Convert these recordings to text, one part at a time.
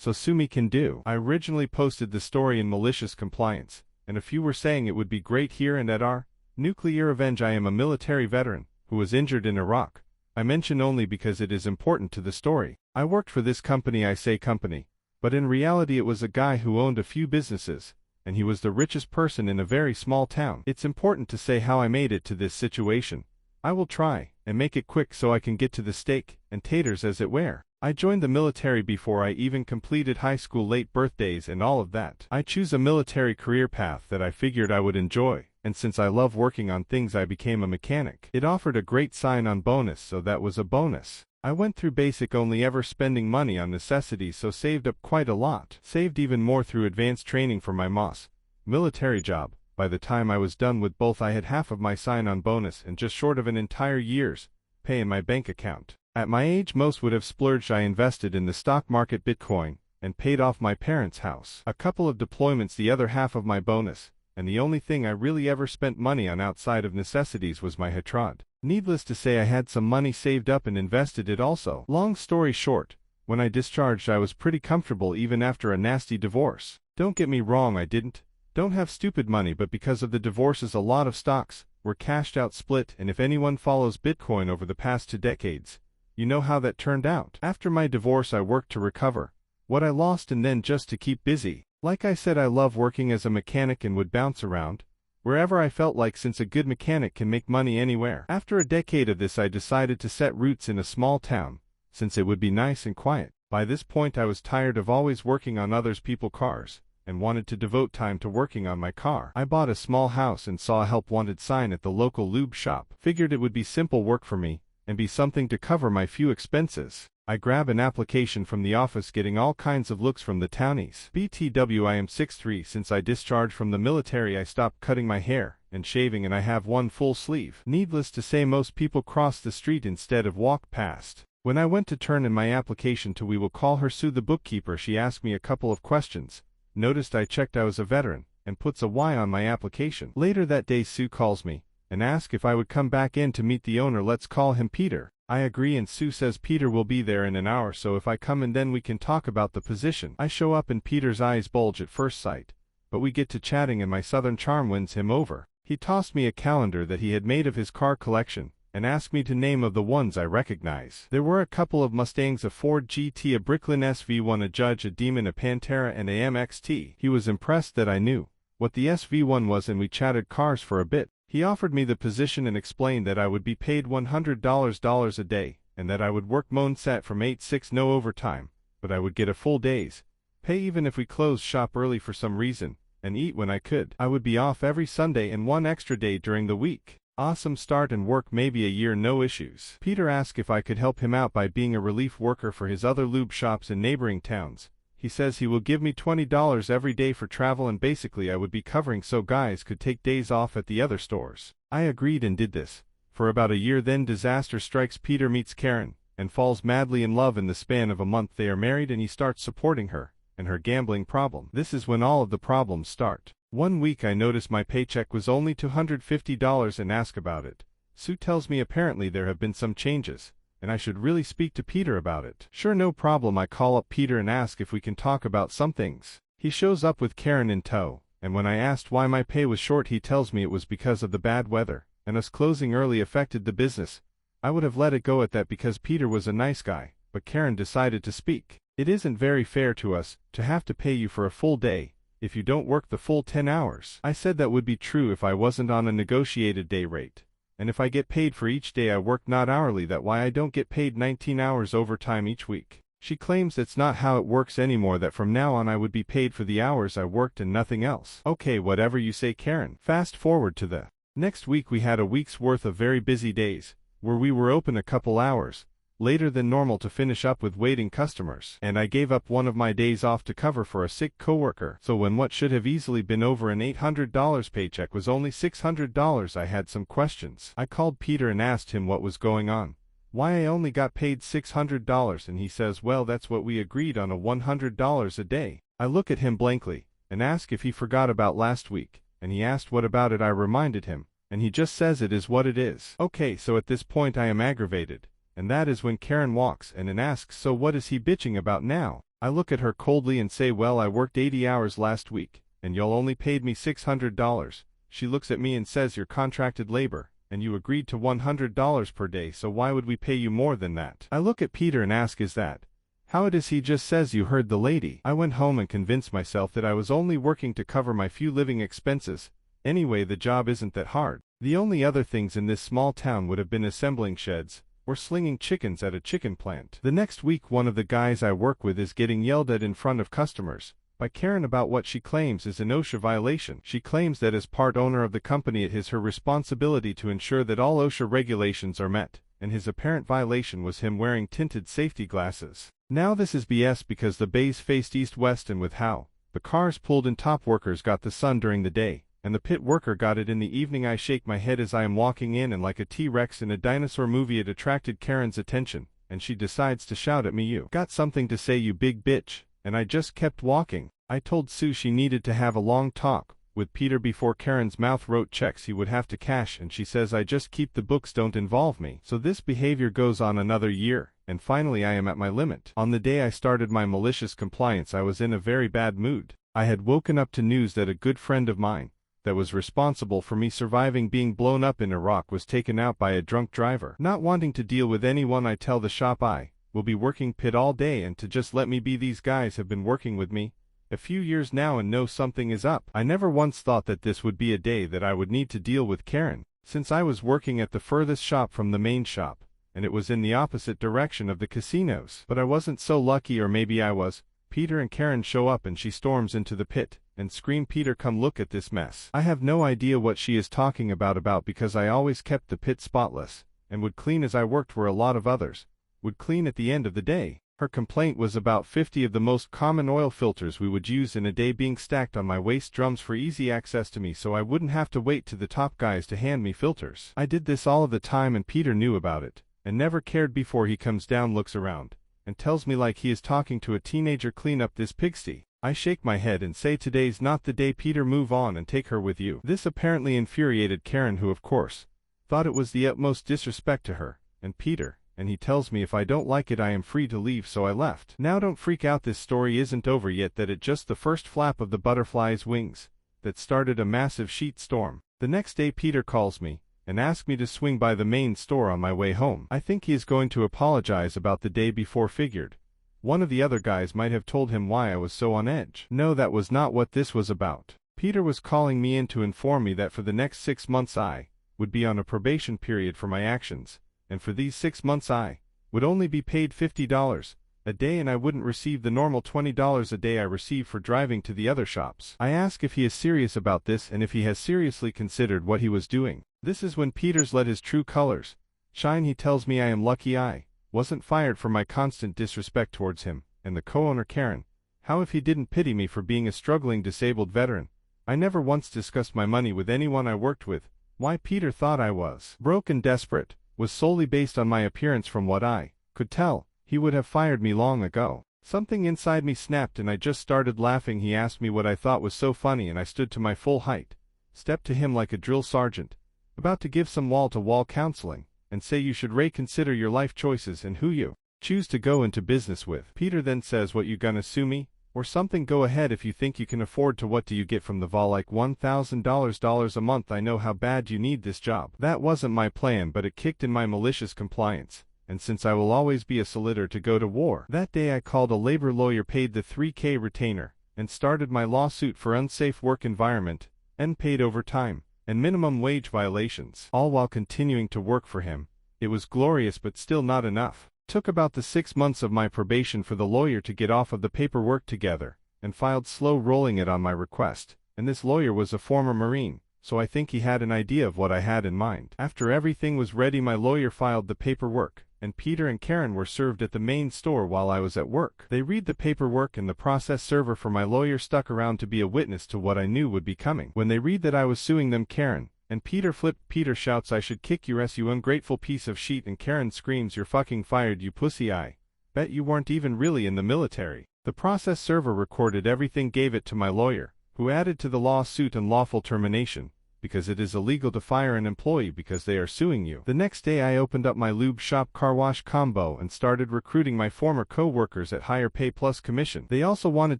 so sue me can do. I originally posted the story in malicious compliance, and a few were saying it would be great here and at our nuclear revenge. I am a military veteran who was injured in Iraq. I mention only because it is important to the story. I worked for this company, I say company, but in reality it was a guy who owned a few businesses, and he was the richest person in a very small town. It's important to say how I made it to this situation. I will try and make it quick so I can get to the steak and taters as it were. I joined the military before I even completed high school, late birthdays and all of that. I choose a military career path that I figured I would enjoy, and since I love working on things I became a mechanic. It offered a great sign-on bonus, so that was a bonus. I went through basic, only ever spending money on necessities, so saved up quite a lot. Saved even more through advanced training for my MOS military job. By the time I was done with both, I had half of my sign-on bonus and just short of an entire year's pay in my bank account. At my age, most would have splurged. I invested in the stock market, Bitcoin, and paid off my parents' house. A couple of deployments, the other half of my bonus, and the only thing I really ever spent money on outside of necessities was my Hatrod. Needless to say, I had some money saved up and invested it also. Long story short, when I discharged I was pretty comfortable even after a nasty divorce. Don't get me wrong, I don't have stupid money, but because of the divorces a lot of stocks were cashed out, split, and if anyone follows Bitcoin over the past 2 decades, you know how that turned out. After my divorce I worked to recover what I lost and then just to keep busy. Like I said, I love working as a mechanic and would bounce around wherever I felt like, since a good mechanic can make money anywhere. After a decade of this I decided to set roots in a small town, since it would be nice and quiet. By this point I was tired of always working on others people's cars, and wanted to devote time to working on my car. I bought a small house and saw a help wanted sign at the local lube shop. Figured it would be simple work for me, and be something to cover my few expenses. I grab an application from the office, getting all kinds of looks from the townies. BTW, I am 6'3". Since I discharged from the military I stopped cutting my hair and shaving, and I have one full sleeve. Needless to say, most people cross the street instead of walk past. When I went to turn in my application to, we will call her Sue, the bookkeeper, she asked me a couple of questions. Noticed I checked I was a veteran, and puts a Y on my application. Later that day Sue calls me and asks if I would come back in to meet the owner. Let's call him Peter. I agree, and Sue says Peter will be there in an hour, so if I come in then we can talk about the position. I show up and Peter's eyes bulge at first sight, but we get to chatting and my southern charm wins him over. He tossed me a calendar that he had made of his car collection, and asked me to name of the ones I recognize. There were a couple of Mustangs, a Ford GT, a Bricklin SV1, a Judge, a Demon, a Pantera, and a MXT. He was impressed that I knew what the SV1 was, and we chatted cars for a bit. He offered me the position and explained that I would be paid $100 a day, and that I would work Moonsat from 8-6, no overtime, but I would get a full day's pay even if we closed shop early for some reason, and eat when I could. I would be off every Sunday and 1 extra day during the week. Awesome start, and work maybe a year, no issues. Peter asked if I could help him out by being a relief worker for his other lube shops in neighboring towns. He says he will give me $20 every day for travel, and basically I would be covering so guys could take days off at the other stores. I agreed and did this for about a year. Then disaster strikes. Peter meets Karen and falls madly in love. In the span of a month they are married, and he starts supporting her and her gambling problem. This is when all of the problems start. One week I notice my paycheck was only $250 and ask about it. Sue tells me apparently there have been some changes, and I should really speak to Peter about it. Sure, no problem. I call up Peter and ask if we can talk about some things. He shows up with Karen in tow, and when I asked why my pay was short, he tells me it was because of the bad weather, and us closing early affected the business. I would have let it go at that because Peter was a nice guy, but Karen decided to speak. It isn't very fair to us to have to pay you for a full day if you don't work the full 10 hours. I said that would be true if I wasn't on a negotiated day rate, and if I get paid for each day I work, not hourly. That why I don't get paid 19 hours overtime each week. She claims that's not how it works anymore, that from now on I would be paid for the hours I worked and nothing else. Okay, whatever you say, Karen. Fast forward to the next week. We had a week's worth of very busy days, where we were open a couple hours later than normal to finish up with waiting customers, and I gave up one of my days off to cover for a sick coworker. So when what should have easily been over an $800 paycheck was only $600, I had some questions. I called Peter and asked him what was going on, why I only got paid $600, and he says, well, that's what we agreed on, a $100 a day. I look at him blankly and ask if he forgot about last week, and he asked what about it. I reminded him, and he just says it is what it is. Okay, so at this point I am aggravated. And that is when Karen walks in and asks, so what is he bitching about now? I look at her coldly and say, well, I worked 80 hours last week, and y'all only paid me $600. She looks at me and says, you're contracted labor, and you agreed to $100 per day, so why would we pay you more than that? I look at Peter and ask, is that how it is? He just says, you heard the lady. I went home and convinced myself that I was only working to cover my few living expenses. Anyway, the job isn't that hard. The only other things in this small town would have been assembling sheds, or slinging chickens at a chicken plant. The next week, one of the guys I work with is getting yelled at in front of customers by Karen about what she claims is an OSHA violation. She claims that as part owner of the company, it is her responsibility to ensure that all OSHA regulations are met, and his apparent violation was him wearing tinted safety glasses. Now this is BS because the bays faced east-west, and with how the cars pulled in, top workers got the sun during the day, and the pit worker got it in the evening. I shake my head as I am walking in, and like a T-Rex in a dinosaur movie, it attracted Karen's attention, and she decides to shout at me, you got something to say, you big bitch, and I just kept walking. I told Sue she needed to have a long talk with Peter before Karen's mouth wrote checks he would have to cash, and she says, I just keep the books, don't involve me. So this behavior goes on another year, and finally I am at my limit. On the day I started my malicious compliance, I was in a very bad mood. I had woken up to news that a good friend of mine, that was responsible for me surviving being blown up in Iraq, was taken out by a drunk driver. Not wanting to deal with anyone, I tell the shop I will be working pit all day and to just let me be. These guys have been working with me a few years now and know something is up. I never once thought that this would be a day that I would need to deal with Karen, since I was working at the furthest shop from the main shop, and it was in the opposite direction of the casinos. But I wasn't so lucky, or maybe I was. Peter and Karen show up and she storms into the pit and scream, Peter, come look at this mess. I have no idea what she is talking about because I always kept the pit spotless and would clean as I worked, where a lot of others would clean at the end of the day. Her complaint was about 50 of the most common oil filters we would use in a day being stacked on my waste drums for easy access to me, so I wouldn't have to wait to the top guys to hand me filters. I did this all of the time, and Peter knew about it and never cared. Before he comes down, looks around, and tells me like he is talking to a teenager, clean up this pigsty. I shake my head and say, today's not the day, Peter, move on and take her with you. This apparently infuriated Karen, who of course thought it was the utmost disrespect to her and Peter, and he tells me if I don't like it I am free to leave, so I left. Now don't freak out, this story isn't over yet, that it just the first flap of the butterfly's wings that started a massive sheet storm. The next day Peter calls me and asks me to swing by the main store on my way home. I think he is going to apologize about the day before. Figured one of the other guys might have told him why I was so on edge. No, that was not what this was about. Peter was calling me in to inform me that for the next 6 months I would be on a probation period for my actions, and for these 6 months I would only be paid $50 a day, and I wouldn't receive the normal $20 a day I receive for driving to the other shops. I ask if he is serious about this and if he has seriously considered what he was doing. This is when Peter's let his true colors shine. He tells me I am lucky I wasn't fired for my constant disrespect towards him and the co-owner Karen. How if he didn't pity me for being a struggling disabled veteran? I never once discussed my money with anyone I worked with. Why Peter thought I was broke and desperate was solely based on my appearance. From what I could tell, he would have fired me long ago. Something inside me snapped and I just started laughing. He asked me what I thought was so funny, and I stood to my full height, stepped to him like a drill sergeant, about to give some wall-to-wall counseling, and say you should reconsider your life choices and who you choose to go into business with. Peter then says, what, you gonna sue me or something? Go ahead if you think you can afford to. What do you get from the vol? Like $1,000 a month. I know how bad you need this job. That wasn't my plan, but it kicked in my malicious compliance, and since I will always be a solider to go to war. That day I called a labor lawyer, paid the $3,000 retainer, and started my lawsuit for unsafe work environment, unpaid overtime, and minimum wage violations, all while continuing to work for him. It was glorious, but still not enough. Took about the 6 months of my probation for the lawyer to get off of the paperwork together, and filed slow rolling it on my request, and this lawyer was a former Marine, so I think he had an idea of what I had in mind. After everything was ready, my lawyer filed the paperwork, and Peter and Karen were served at the main store while I was at work. They read the paperwork, and the process server for my lawyer stuck around to be a witness to what I knew would be coming. When they read that I was suing them, Karen and Peter flipped. Peter shouts, I should kick your ass, you ungrateful piece of shit, and Karen screams, you're fucking fired, you pussy. I bet you weren't even really in the military. The process server recorded everything, gave it to my lawyer, who added to the lawsuit unlawful termination, because it is illegal to fire an employee because they are suing you. The next day I opened up my lube shop car wash combo and started recruiting my former co-workers at higher pay plus commission. They also wanted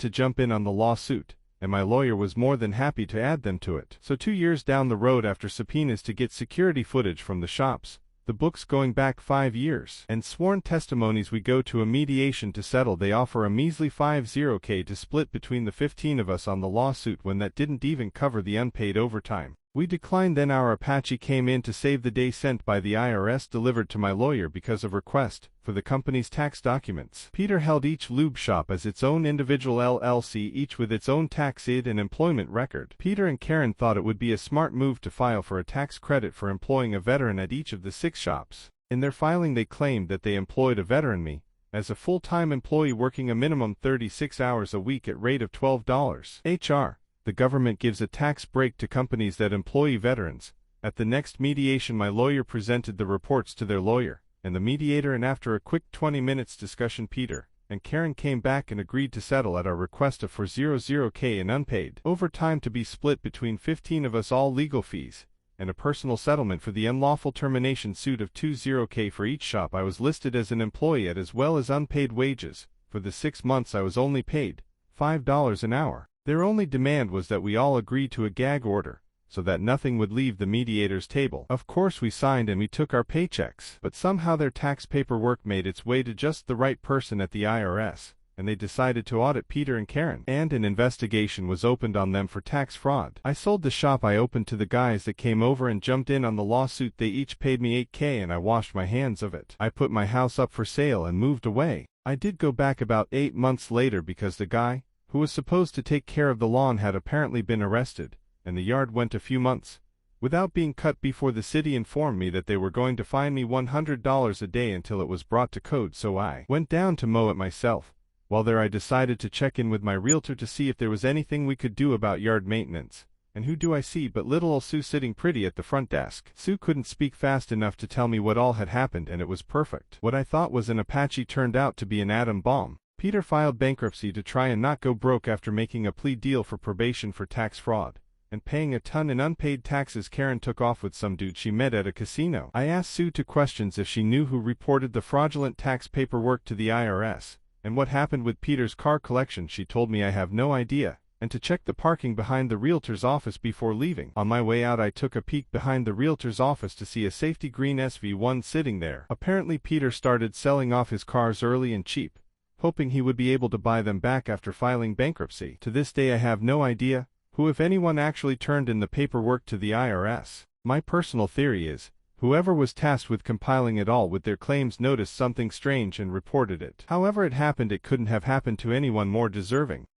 to jump in on the lawsuit, and my lawyer was more than happy to add them to it. So 2 years down the road, after subpoenas to get security footage from the shops, the books going back 5 years, and sworn testimonies, we go to a mediation to settle. They offer a measly $50K to split between the 15 of us on the lawsuit, when that didn't even cover the unpaid overtime. We declined. Then our Apache came in to save the day, sent by the IRS, delivered to my lawyer because of request for the company's tax documents. Peter held each lube shop as its own individual LLC, each with its own tax ID and employment record. Peter and Karen thought it would be a smart move to file for a tax credit for employing a veteran at each of the 6 shops. In their filing they claimed that they employed a veteran, me, as a full-time employee working a minimum 36 hours a week at rate of $12 HR. The government gives a tax break to companies that employ veterans. At the next mediation, my lawyer presented the reports to their lawyer and the mediator, and after a quick 20 minutes discussion, Peter and Karen came back and agreed to settle at our request of $40K in unpaid overtime to be split between 15 of us, all legal fees, and a personal settlement for the unlawful termination suit of $20K for each shop I was listed as an employee at, as well as unpaid wages. For the 6 months I was only paid $5 an hour. Their only demand was that we all agree to a gag order, so that nothing would leave the mediator's table. Of course we signed and we took our paychecks, but somehow their tax paperwork made its way to just the right person at the IRS, and they decided to audit Peter and Karen, and an investigation was opened on them for tax fraud. I sold the shop I opened to the guys that came over and jumped in on the lawsuit. They each paid me $8K and I washed my hands of it. I put my house up for sale and moved away. I did go back about 8 months later because the guy who was supposed to take care of the lawn had apparently been arrested, and the yard went a few months without being cut before the city informed me that they were going to fine me $100 a day until it was brought to code. So I went down to mow it myself. While there I decided to check in with my realtor to see if there was anything we could do about yard maintenance. And who do I see but little old Sue sitting pretty at the front desk. Sue couldn't speak fast enough to tell me what all had happened, and it was perfect. What I thought was an Apache turned out to be an atom bomb. Peter filed bankruptcy to try and not go broke after making a plea deal for probation for tax fraud and paying a ton in unpaid taxes. Karen took off with some dude she met at a casino. I asked Sue 2 questions: if she knew who reported the fraudulent tax paperwork to the IRS, and what happened with Peter's car collection. She told me I have no idea, and to check the parking behind the realtor's office before leaving. On my way out I took a peek behind the realtor's office to see a safety green SV1 sitting there. Apparently Peter started selling off his cars early and cheap, hoping he would be able to buy them back after filing bankruptcy. To this day I have no idea who, if anyone, actually turned in the paperwork to the IRS. My personal theory is, whoever was tasked with compiling it all with their claims noticed something strange and reported it. However it happened, it couldn't have happened to anyone more deserving.